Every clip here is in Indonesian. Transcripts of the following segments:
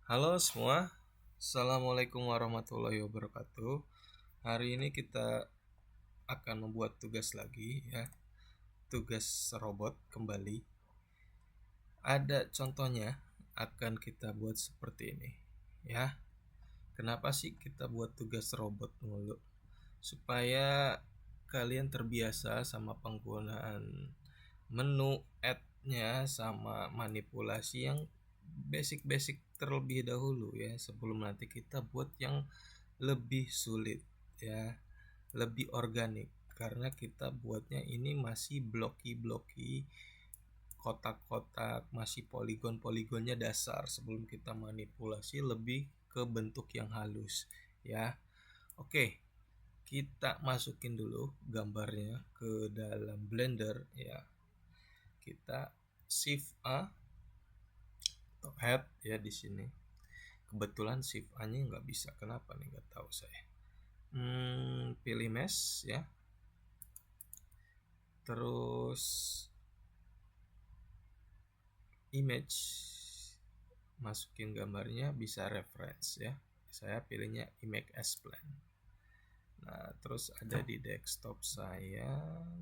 Halo semua, Assalamualaikum warahmatullahi wabarakatuh. Hari ini kita akan membuat tugas lagi ya, tugas robot kembali. Ada contohnya, akan kita buat seperti ini ya. Kenapa sih kita buat tugas robot mulu? Supaya kalian terbiasa sama penggunaan menu add-nya sama manipulasi yang basic-basic terlebih dahulu ya, sebelum nanti kita buat yang lebih sulit ya, lebih organik, karena kita buatnya ini masih bloki-bloki, kotak-kotak, masih poligon-poligonnya dasar sebelum kita manipulasi lebih ke bentuk yang halus ya. Oke, kita masukin dulu gambarnya ke dalam Blender ya. Kita Shift A atau Head ya di sini. Kebetulan Shift A-nya nggak bisa, kenapa nih, nggak tahu saya. Pilih mesh ya. Terus image, masukin gambarnya, bisa reference ya. Saya pilihnya image as plan. Nah, terus ada di desktop saya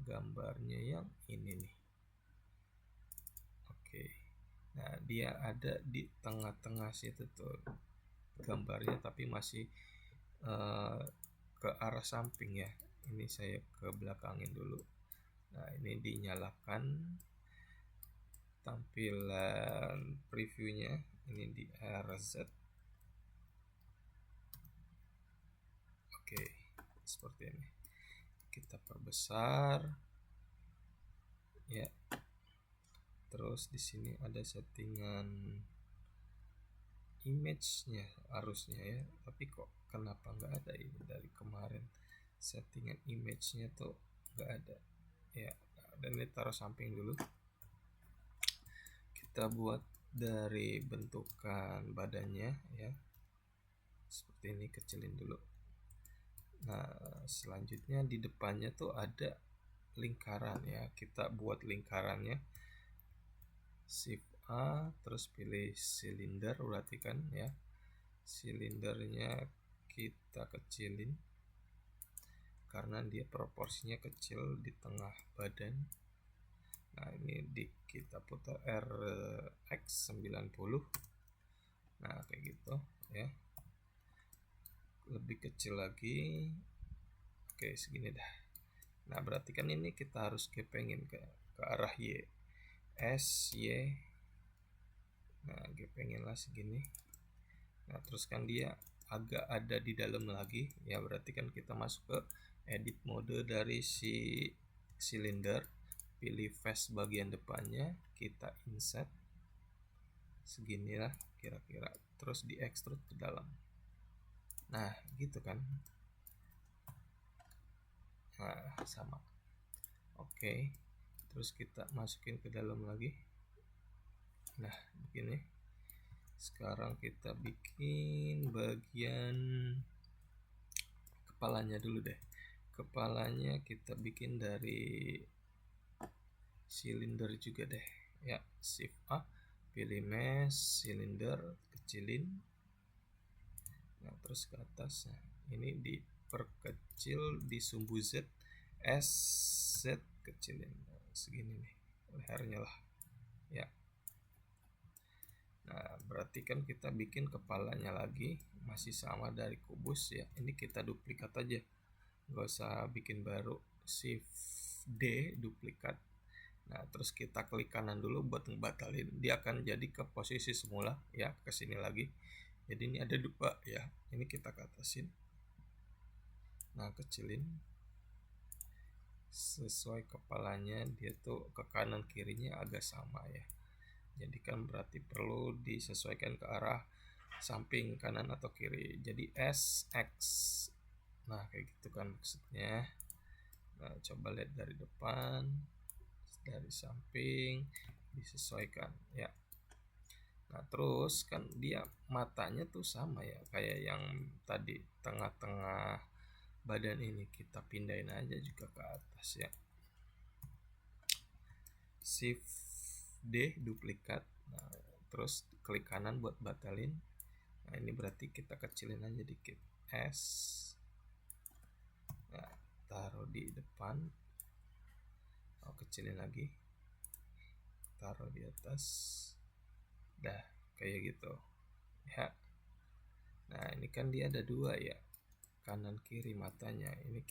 gambarnya yang ini nih. Oke. Nah, dia ada di tengah-tengah situ tuh gambarnya, tapi masih ke arah samping ya. Ini saya ke belakangin dulu. Nah, ini dinyalakan tampilan previewnya, ini di RZ. Oke, seperti ini. Kita perbesar ya. Terus di sini ada settingan image-nya harusnya ya, tapi kok kenapa nggak ada ini dari kemarin, settingan image-nya tuh nggak ada ya. Dan ini taruh samping dulu. Kita buat dari bentukan badannya ya, seperti ini, kecilin dulu. Nah, selanjutnya di depannya tuh ada lingkaran ya, kita buat lingkarannya. Shift A, terus pilih silinder, perhatikan ya, silindernya kita kecilin karena dia proporsinya kecil di tengah badan. Nah, ini kita putar RX 90. Nah, kayak gitu ya, lebih kecil lagi. Oke, segini dah. Nah, berarti kan ini kita harus kepengin ke arah Y, S, Y. Nah, kepengin lah segini. Nah, terus kan dia agak ada di dalam lagi ya, berarti kan kita masuk ke edit mode dari si silinder, pilih face bagian depannya, kita insert segini lah kira-kira, terus di extrude ke dalam. Nah, gitu kan. Nah, sama. Oke, terus kita masukin ke dalam lagi. Nah, begini. Sekarang kita bikin bagian kepalanya dulu deh. Kepalanya kita bikin dari silinder juga deh ya. Shift A, pilih mesh, silinder, kecilin. Nah, terus ke atas. Nah, ini diperkecil di sumbu Z, S, Z, kecilin. Nah, segini nih lehernya lah ya. Nah, berarti kan kita bikin kepalanya lagi, masih sama dari kubus ya. Ini kita duplikat aja, nggak usah bikin baru. Shift D, duplikat. Nah, terus kita klik kanan dulu buat ngebatalin, dia akan jadi ke posisi semula ya, ke sini lagi. Jadi ini ada dua ya, ini kita ke atasin. Nah, kecilin sesuai kepalanya, dia tuh ke kanan kirinya agak sama ya. Jadi kan berarti perlu disesuaikan ke arah samping kanan atau kiri. Jadi S, X. Nah, kayak gitu kan maksudnya. Nah, coba lihat dari depan, dari samping, disesuaikan ya. Nah, terus kan dia matanya tuh sama ya, kayak yang tadi tengah-tengah badan ini, kita pindahin aja juga ke atas ya. Shift D, duplikat. Nah, terus klik kanan buat batalin. Nah ini berarti kita kecilin aja dikit, S. Nah, taruh di depan. Kecilin lagi, taruh di atas. Dah kayak gitu ya. Nah ini kan dia ada dua ya, kanan kiri matanya. Ini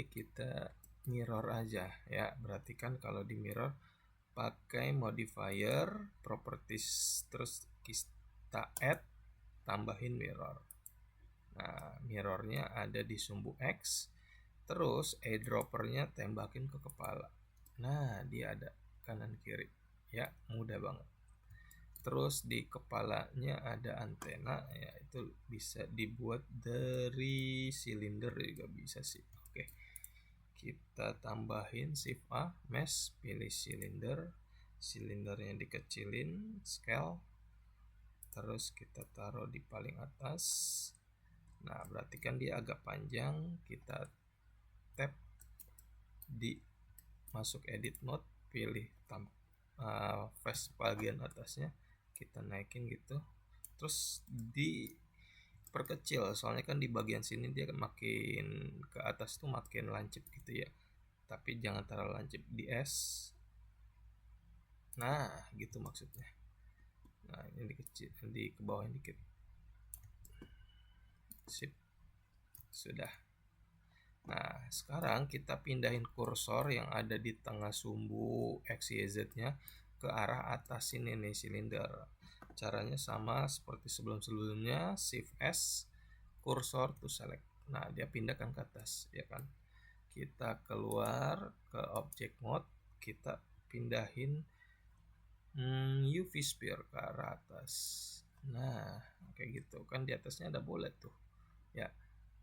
kita mirror aja ya. Berarti kan kalau di mirror pakai modifier properties, terus kita add, tambahin mirror. Nah mirrornya ada di sumbu X, terus eyedroppernya tembakin ke kepala. Nah dia ada kanan kiri ya, mudah banget. Terus di kepalanya ada antena ya, itu bisa dibuat dari silinder juga bisa sih. Oke, kita tambahin shift A, mesh, pilih silinder, silindernya dikecilin, scale, terus kita taruh di paling atas. Nah berarti kan dia agak panjang, kita tap di masuk edit mode, pilih face bagian atasnya, kita naikin gitu, terus diperkecil, soalnya kan di bagian sini dia makin ke atas tuh makin lancip gitu ya, tapi jangan terlalu lancip, di S. Nah gitu maksudnya. Nah ini dikecil, di ke bawah dikit. Sip, sudah. Nah sekarang kita pindahin kursor yang ada di tengah sumbu XYZ nya ke arah atas ini nih, silinder. Caranya sama seperti sebelum-sebelumnya, shift S, kursor to select. Nah dia pindahkan ke atas ya kan. Kita keluar ke object mode, kita pindahin UV sphere ke arah atas. Nah kayak gitu kan, di atasnya ada bola tuh ya,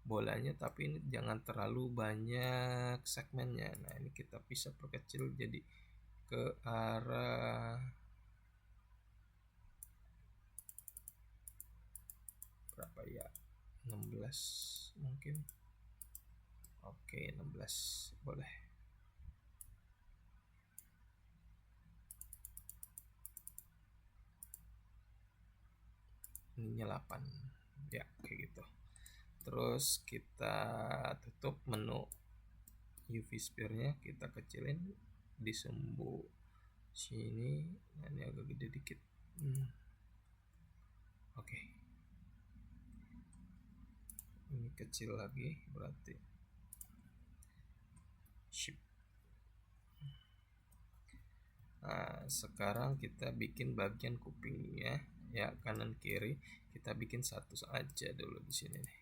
bolanya, tapi ini jangan terlalu banyak segmennya. Nah ini kita bisa perkecil jadi ke arah berapa ya, 16 mungkin. Oke 16 boleh. Ininya 8 ya, kayak gitu. Terus kita tutup menu UV sphere nya, kita kecilin di sumbu sini. Nah ini agak gede dikit. Oke, ini kecil lagi berarti shift. Nah sekarang kita bikin bagian kupingnya ya, kanan kiri kita bikin satu aja dulu di sini nih.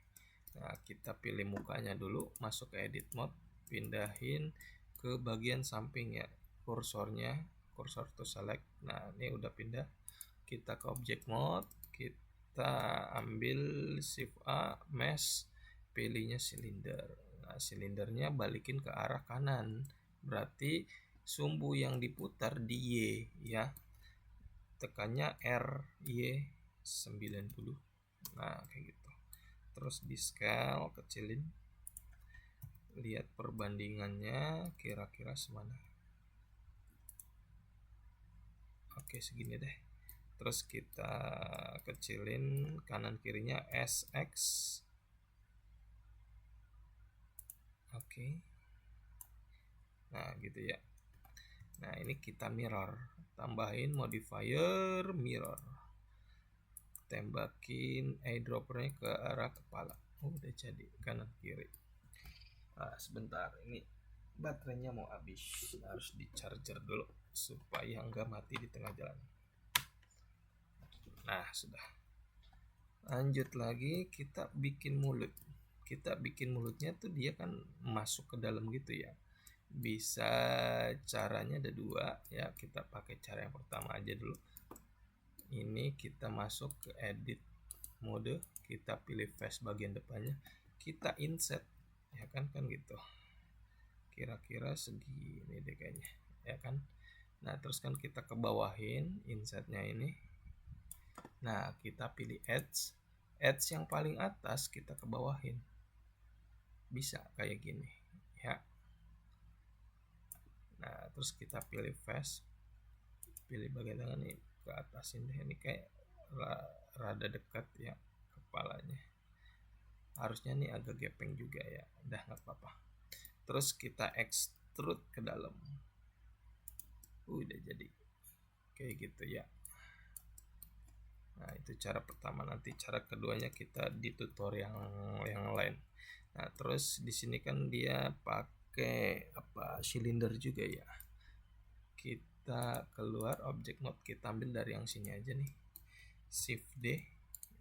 Nah kita pilih mukanya dulu, masuk ke edit mode, pindahin ke bagian samping ya, kursornya, kursor to select. Nah ini udah pindah, kita ke object mode, kita ambil shift A, mesh, pilihnya silinder. Nah silindernya balikin ke arah kanan, berarti sumbu yang diputar di Y ya, tekannya R, Y 90. Nah kayak gitu. Terus di scale kecilin, lihat perbandingannya kira-kira semana. Oke segini deh. Terus kita kecilin kanan kirinya SX. Oke. Nah gitu ya. Nah ini kita mirror, tambahin modifier mirror, tembakin eyedroppernya ke arah kepala. Udah jadi kanan kiri. Nah sebentar, ini baterainya mau habis, harus di charger dulu supaya nggak mati di tengah jalan. Nah sudah. Lanjut lagi, kita bikin mulut. Kita bikin mulutnya tuh dia kan masuk ke dalam gitu ya. Bisa caranya ada dua ya, kita pakai cara yang pertama aja dulu. Ini kita masuk ke edit mode, kita pilih face bagian depannya, kita insert ya kan gitu. Kira-kira segini deh kayaknya ya kan. Nah terus kan kita ke bawahin insertnya ini. Nah kita pilih edge yang paling atas kita ke bawahin, bisa kayak gini ya. Nah terus kita pilih face, pilih bagian tangan nih, ke atasin deh, ini kayak rada dekat ya kepalanya, harusnya nih agak gepeng juga ya, udah nggak apa-apa. Terus kita extrude ke dalam, udah jadi kayak gitu ya. Nah itu cara pertama, nanti cara keduanya kita di tutorial yang lain. Nah terus di sini kan dia pakai apa, silinder juga ya. Kita keluar object node, kita ambil dari yang sini aja nih, shift D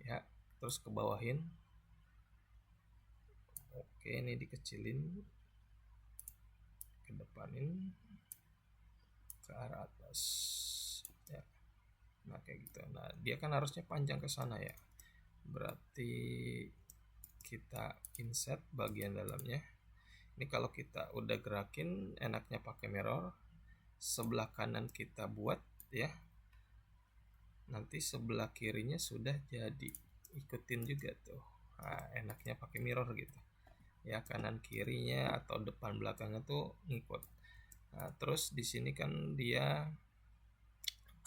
ya, terus ke bawahin. Oke, ini dikecilin, ke depanin ke arah atas ya. Nah kayak gitu. Nah dia kan harusnya panjang ke sana ya, berarti kita insert bagian dalamnya. Ini kalau kita udah gerakin enaknya pakai mirror, sebelah kanan kita buat ya, nanti sebelah kirinya sudah jadi, ikutin juga tuh. Nah, enaknya pakai mirror gitu ya, kanan kirinya atau depan belakangnya tuh ngikut. Nah terus di sini kan dia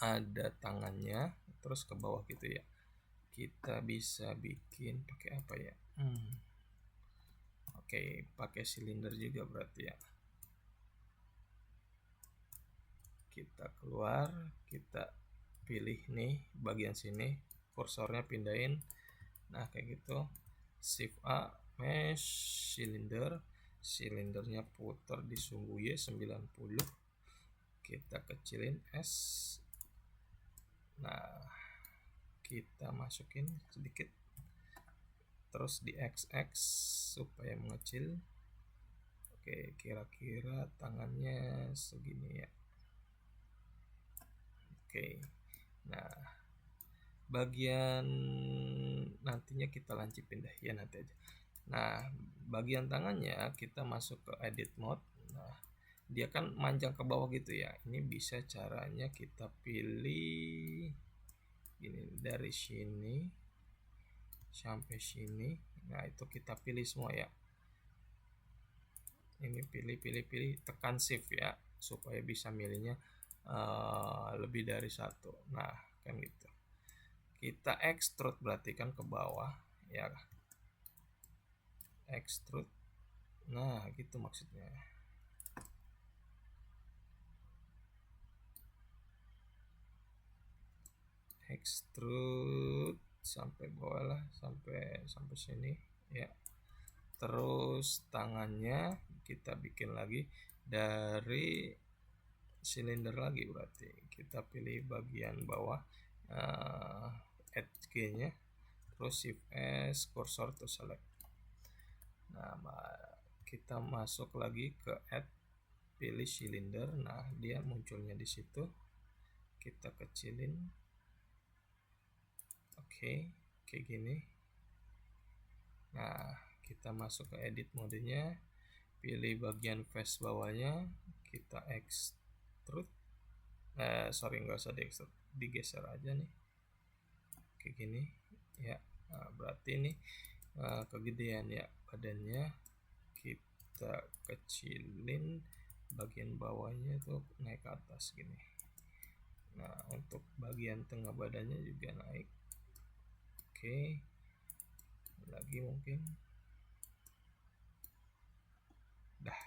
ada tangannya, terus ke bawah gitu ya, kita bisa bikin pakai apa ya, oke, pakai silinder juga berarti ya. Kita keluar, kita pilih nih bagian sini, kursornya pindahin. Nah kayak gitu, shift A, mesh, silinder, silindernya putar di sumbu Y 90, kita kecilin S. Nah kita masukin sedikit, terus di XX supaya mengecil. Oke, kira-kira tangannya segini ya. Oke, nah bagian nantinya kita lancipin deh ya, nanti aja. Nah bagian tangannya kita masuk ke edit mode. Nah dia kan manjang ke bawah gitu ya, ini bisa caranya kita pilih ini dari sini sampai sini. Nah itu kita pilih semua ya, ini pilih, tekan shift ya supaya bisa milihnya lebih dari satu. Nah kan gitu, kita extrude berarti kan ke bawah ya, extrude. Nah gitu maksudnya, extrude sampai bawah lah, sampai sini ya. Terus tangannya kita bikin lagi dari silinder lagi, berarti kita pilih bagian bawah, add G nya, terus shift S, cursor to select. Nah kita masuk lagi ke add, pilih silinder. Nah dia munculnya di situ, kita kecilin. Oke, kayak gini. Nah kita masuk ke edit modenya, pilih bagian face bawahnya, kita extrude, nggak usah di extrude, digeser aja nih kayak gini ya. Nah, berarti ini kegedean ya badannya, kita kecilin bagian bawahnya tuh naik ke atas gini. Nah untuk bagian tengah badannya juga naik. Oke, lagi mungkin dah,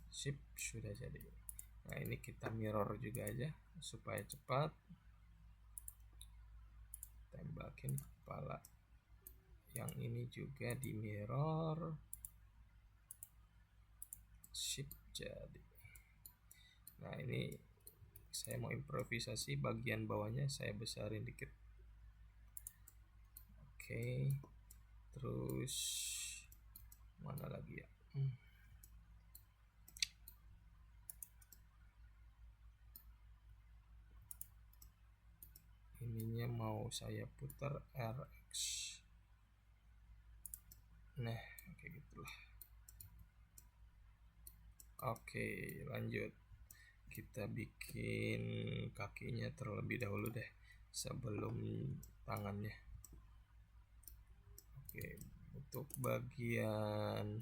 sip, sudah jadi. Nah ini kita mirror juga aja supaya cepat, tembakin kepala yang ini juga di mirror, sip, jadi. Nah ini saya mau improvisasi, bagian bawahnya saya besarin dikit. Oke, terus mana lagi ya, ininya mau saya putar RX. Nah kayak gitulah. Oke lanjut, kita bikin kakinya terlebih dahulu deh sebelum tangannya. Oke, untuk bagian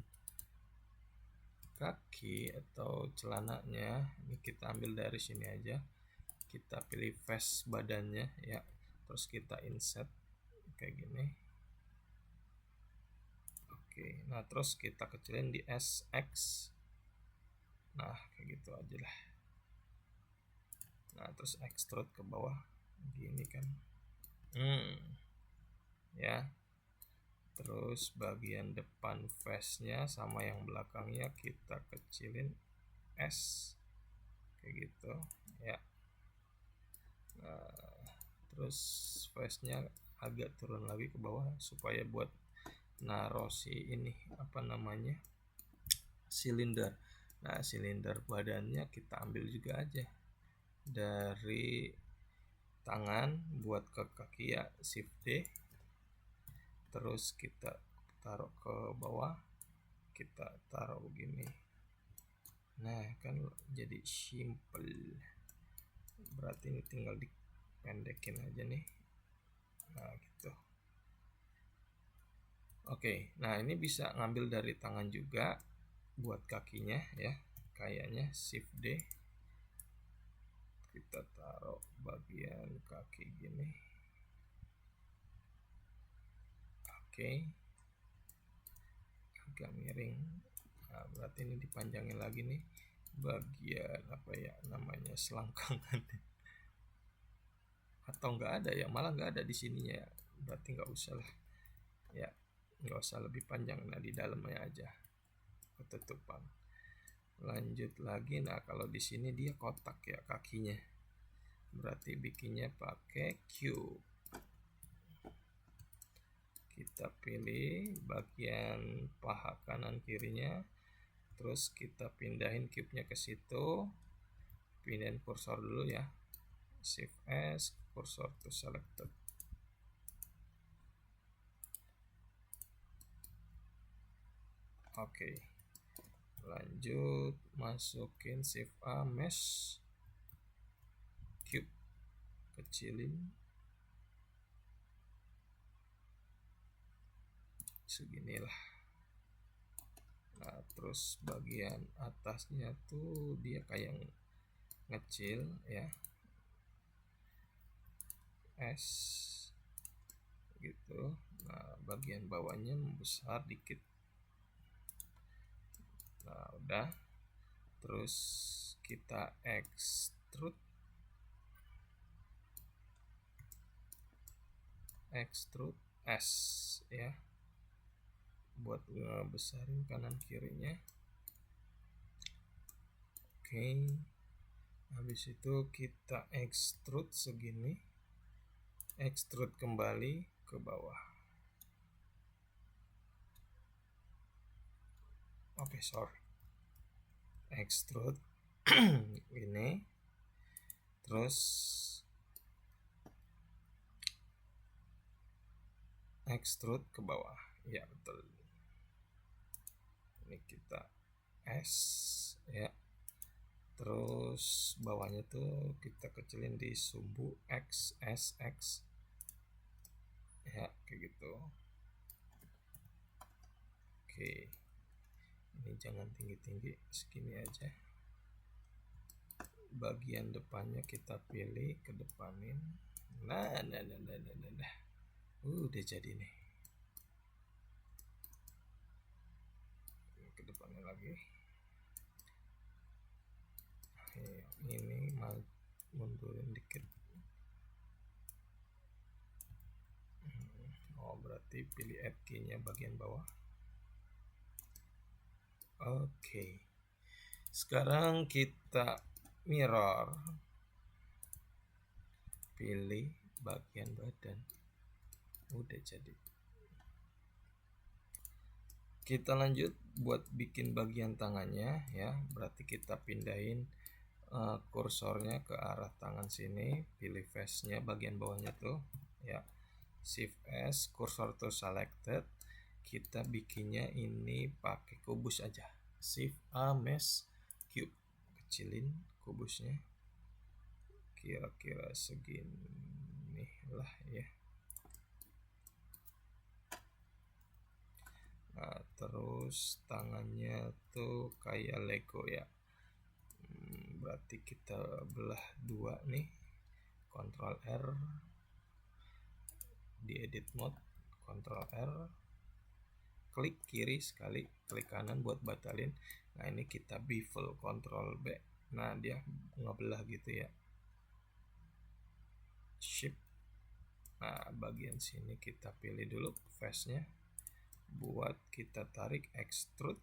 kaki atau celananya ini kita ambil dari sini aja, kita pilih face badannya ya, terus kita insert kayak gini. Oke, nah terus kita kecilin di SX, nah kayak gitu aja lah. Nah terus extrude ke bawah gini kan, ya. Terus bagian depan face-nya sama yang belakangnya kita kecilin S kayak gitu ya. Nah, terus face-nya agak turun lagi ke bawah supaya buat naruh si ini apa namanya, silinder. Nah silinder badannya kita ambil juga aja dari tangan buat ke kaki ya, shift D, terus kita taruh ke bawah, kita taruh begini. Nah kan jadi simple, berarti ini tinggal dipendekin aja nih. Nah gitu. Oke, nah ini bisa ngambil dari tangan juga buat kakinya ya, kayaknya shift D, kita taruh bagian kaki gini. Oke, agak miring. Nah, berarti ini dipanjangin lagi nih bagian apa ya namanya, selangkangan atau nggak ada ya, malah nggak ada di sininya ya, berarti nggak usah lah ya, nggak usah lebih panjang. Nah di dalamnya aja ketutupan. Lanjut lagi, nah kalau di sini dia kotak ya kakinya, berarti bikinnya pakai cube. Kita pilih bagian paha kanan kirinya, terus kita pindahin cube-nya ke situ, pindahin kursor dulu ya, shift S, kursor to selected. Oke, lanjut masukin shift A, mesh cube, kecilin seginilah. Nah terus bagian atasnya tuh dia kayak ngecil ya, S gitu. Nah bagian bawahnya membesar dikit. Nah udah, terus kita extrude S ya, buat ngebesarin kanan kirinya. Oke, habis itu kita extrude segini, extrude kembali ke bawah. Oke, sorry, extrude ini, terus extrude ke bawah ya, betul. Ini kita S ya, terus bawahnya tuh kita kecilin di sumbu X, S, X ya, kayak gitu. Oke, ini jangan tinggi-tinggi, segini aja. Bagian depannya kita pilih, kedepanin. Nah, udah jadi nih. Kedepannya lagi. Ini mundurin dikit. Oh, berarti pilih add key-nya bagian bawah. Oke. Sekarang kita mirror. Pilih bagian badan. Udah jadi. Kita lanjut buat bikin bagian tangannya ya. Berarti kita pindahin kursornya ke arah tangan sini, pilih face-nya bagian bawahnya tuh ya, shift S, kursor to selected. Kita bikinnya ini pakai kubus aja, shift A, mesh cube, kecilin kubusnya kira-kira segini lah ya. Nah, terus tangannya tuh kayak Lego ya. Berarti kita belah dua nih. Ctrl R di edit mode, Ctrl R, klik kiri sekali, klik kanan buat batalin. Nah, ini kita bevel, Ctrl B. Nah, dia ngebelah gitu ya. Shift. Nah, bagian sini kita pilih dulu face-nya. Buat kita tarik extrude.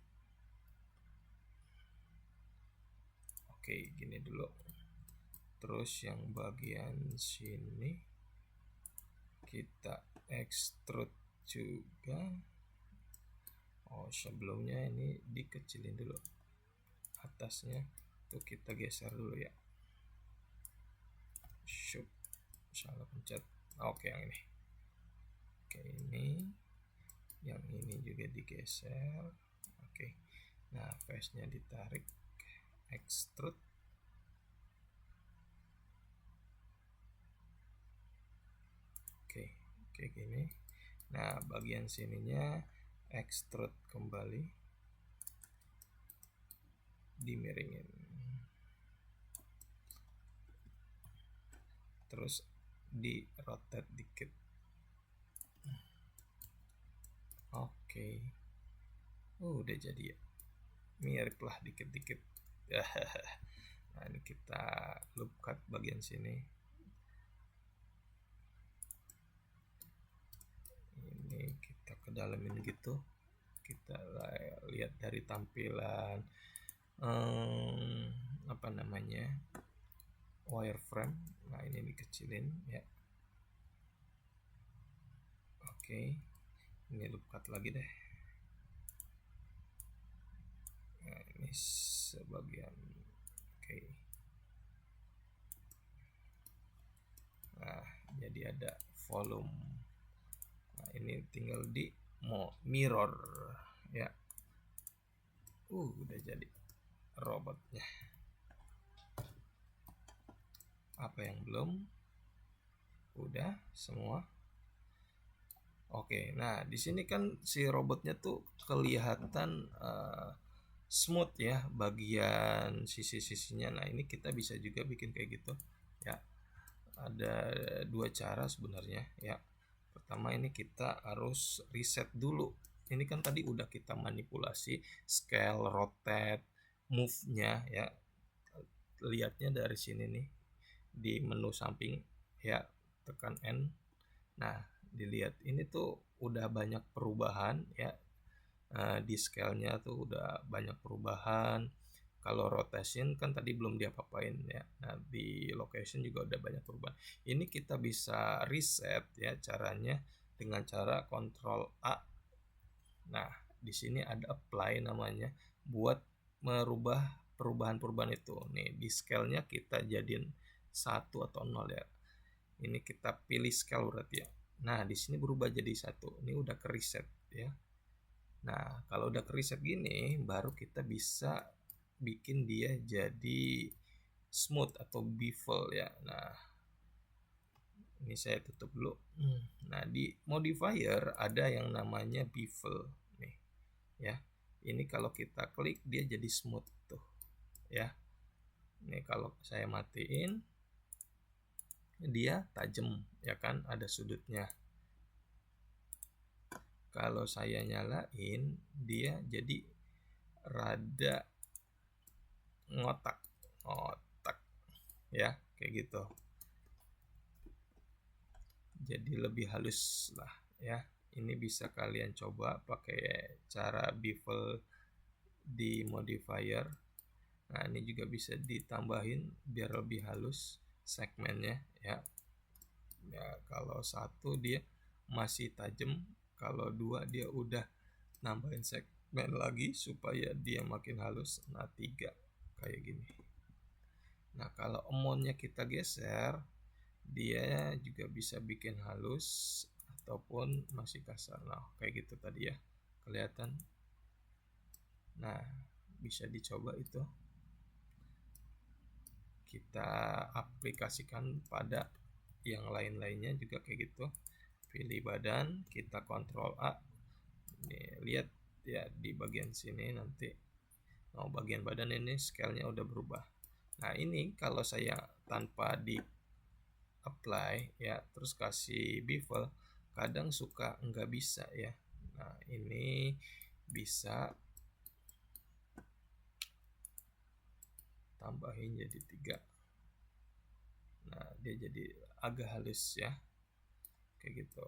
Oke, gini dulu. Terus yang bagian sini kita extrude juga. Oh, sebelumnya ini dikecilin dulu atasnya, tuh kita geser dulu ya. Shoot, salah pencet. Oke, yang ini. Oke, ini yang ini juga digeser. Oke, nah face nya ditarik, extrude. Oke, kayak gini. Nah, bagian sininya extrude kembali, dimiringin, terus di rotate dikit. Oke, udah jadi ya, mirip lah dikit-dikit. Nah, ini kita loop cut bagian sini. Ini kita kedalamin gitu. Kita lihat dari tampilan apa namanya, wireframe. Nah, ini dikecilin ya. Oke, ini loop cut lagi deh. Nah, ini sebagian. Oke. Nah, jadi ada volume. Nah, ini tinggal di mirror ya. Udah jadi robotnya. Apa yang belum? Udah semua. Oke, nah di sini kan si robotnya tuh kelihatan smooth ya bagian sisi-sisinya. Nah, ini kita bisa juga bikin kayak gitu ya. Ada dua cara sebenarnya ya. Pertama, ini kita harus reset dulu. Ini kan tadi udah kita manipulasi scale, rotate, move-nya ya. Lihatnya dari sini nih di menu samping ya, tekan N. Nah, dilihat ini tuh udah banyak perubahan ya. Di scale-nya tuh udah banyak perubahan. Kalau rotation kan tadi belum diapa-apain ya. Nah, di location juga udah banyak perubahan. Ini kita bisa reset ya caranya dengan cara Ctrl A. Nah, di sini ada apply namanya buat merubah perubahan-perubahan itu. Nih, di scale-nya kita jadiin 1 atau 0 ya. Ini kita pilih scale berarti ya. Nah, di sini berubah jadi 1. Ini udah ke reset ya. Nah, kalau udah ke reset gini, baru kita bisa bikin dia jadi smooth atau bevel ya. Nah, ini saya tutup dulu. Nah, di modifier ada yang namanya bevel nih ya. Ini kalau kita klik dia jadi smooth tuh ya. Nih kalau saya matiin dia tajam ya kan, ada sudutnya. Kalau saya nyalain dia jadi rada ngotak ya, kayak gitu. Jadi lebih halus lah ya. Ini bisa kalian coba pakai cara bevel di modifier. Nah, ini juga bisa ditambahin biar lebih halus segmennya ya. Ya, kalau 1 dia masih tajam, kalau 2 dia udah nambahin segmen lagi supaya dia makin halus. Nah, 3 kayak gini. Nah, kalau amount-nya kita geser, dia juga bisa bikin halus ataupun masih kasar. Nah, kayak gitu tadi ya, kelihatan. Nah, bisa dicoba itu. Kita aplikasikan pada yang lain-lainnya juga kayak gitu. Pilih badan, kita Ctrl A. Nih, lihat ya di bagian sini nanti. Bagian badan ini scale-nya udah berubah. Nah ini kalau saya tanpa di apply ya terus kasih bevel, kadang suka nggak bisa ya. Nah ini bisa tambahin jadi 3. Nah dia jadi agak halus ya, kayak gitu.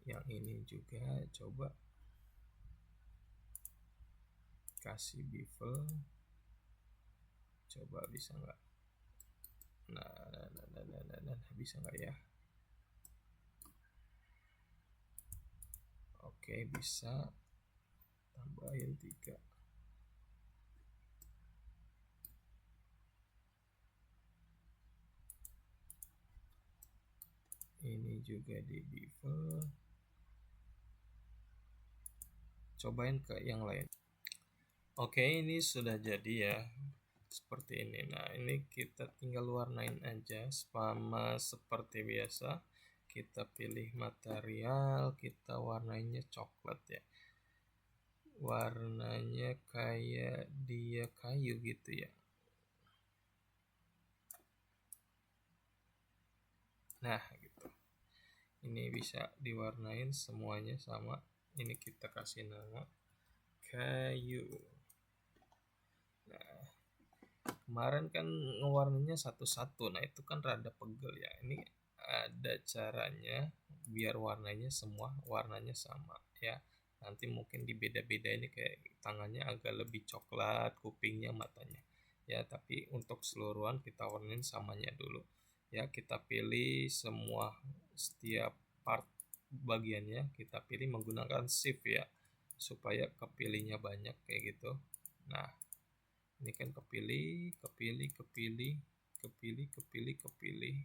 Yang ini juga coba kasih bevel, coba bisa nggak? Nah, bisa nggak ya? Oke, bisa. Tambahin 3. Ini juga di bevel. Cobain ke yang lain. Oke, ini sudah jadi ya. Seperti ini. Nah, ini kita tinggal warnain aja sama seperti biasa. Kita pilih material, kita warnainya coklat ya. Warnanya kayak dia kayu gitu ya. Nah, gitu. Ini bisa diwarnain semuanya sama. Ini kita kasih nama kayu. Nah, kemarin kan ngewarnanya satu-satu. Nah, itu kan rada pegel ya. Ini ada caranya biar warnanya semua warnanya sama ya. Nanti mungkin dibeda-beda, ini kayak tangannya agak lebih coklat, kupingnya, matanya. Ya, tapi untuk keseluruhan kita warnain samanya dulu. Ya, kita pilih semua setiap part bagiannya, kita pilih menggunakan shift ya, supaya kepilihnya banyak kayak gitu. Nah, ini kan kepilih, kepilih, kepilih, kepilih, kepilih, kepilih,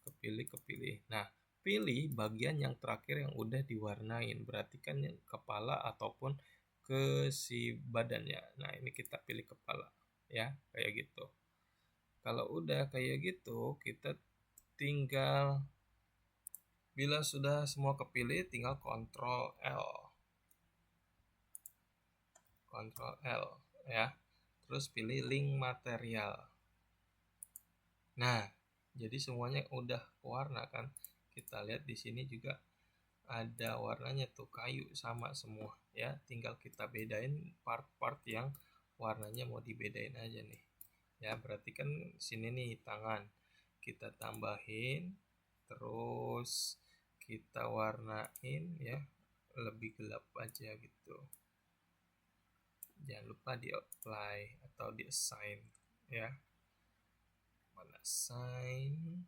kepilih, kepilih. Nah, pilih bagian yang terakhir yang udah diwarnain, berarti kan yang kepala ataupun ke si badannya. Nah, ini kita pilih kepala ya, kayak gitu. Kalau udah kayak gitu, kita tinggal, bila sudah semua kepilih, tinggal Ctrl L. Ctrl L ya. Terus pilih link material. Nah, jadi semuanya udah warna kan. Kita lihat di sini juga ada warnanya tuh, kayu sama semua ya. Tinggal kita bedain part-part yang warnanya mau dibedain aja nih. Ya, berarti kan sini nih tangan. Kita tambahin, terus kita warnain ya, lebih gelap aja gitu. Jangan lupa di apply atau di assign ya. Mana assign?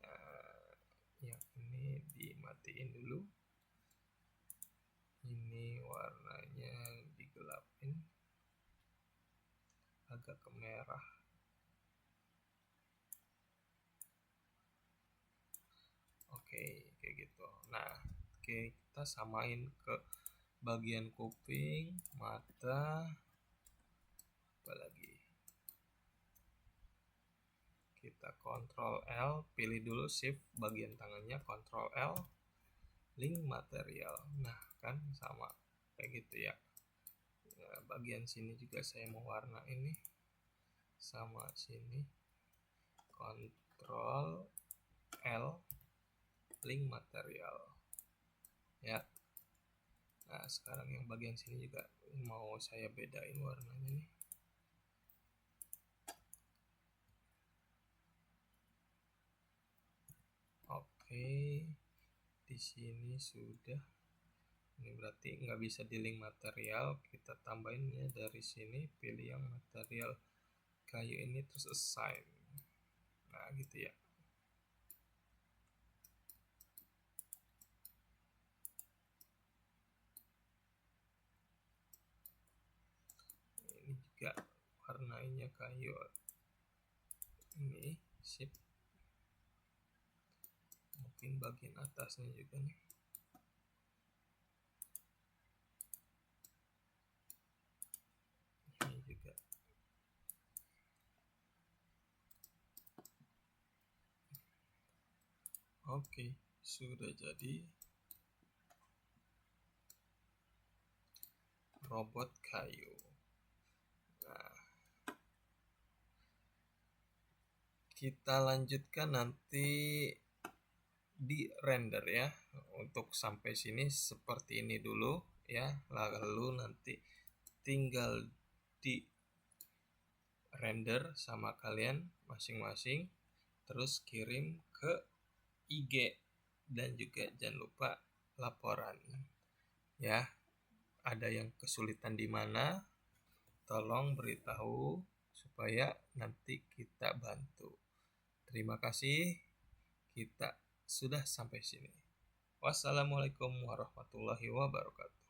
Nah, yang ini dimatiin dulu. Ini warnanya digelapin agak ke merah. Oke, kayak gitu. Nah, oke, kita samain ke bagian kuping, mata, apalagi. Kita Ctrl L, pilih dulu shift bagian tangannya, Ctrl L, link material. Nah, kan sama kayak gitu ya. Nah, bagian sini juga saya mau warna ini sama sini, Ctrl L, link material ya. Nah, sekarang yang bagian sini juga mau saya bedain warnanya nih. Oke, di sini sudah. Ini berarti nggak bisa di link material, kita tambahin ya dari sini, pilih yang material kayu ini terus assign. Nah, gitu ya. Ini juga warnanya kayu. Ini sip. Mungkin bagian atasnya juga nih. Ini juga. Oke, sudah jadi. robot kayu. Nah, kita lanjutkan nanti di render ya. Untuk sampai sini seperti ini dulu ya. Lalu nanti tinggal di render sama kalian masing-masing, terus kirim ke IG, dan juga jangan lupa laporan ya. Ada yang kesulitan di mana, tolong beritahu supaya nanti kita bantu. Terima kasih, kita sudah sampai sini. Wassalamualaikum warahmatullahi wabarakatuh.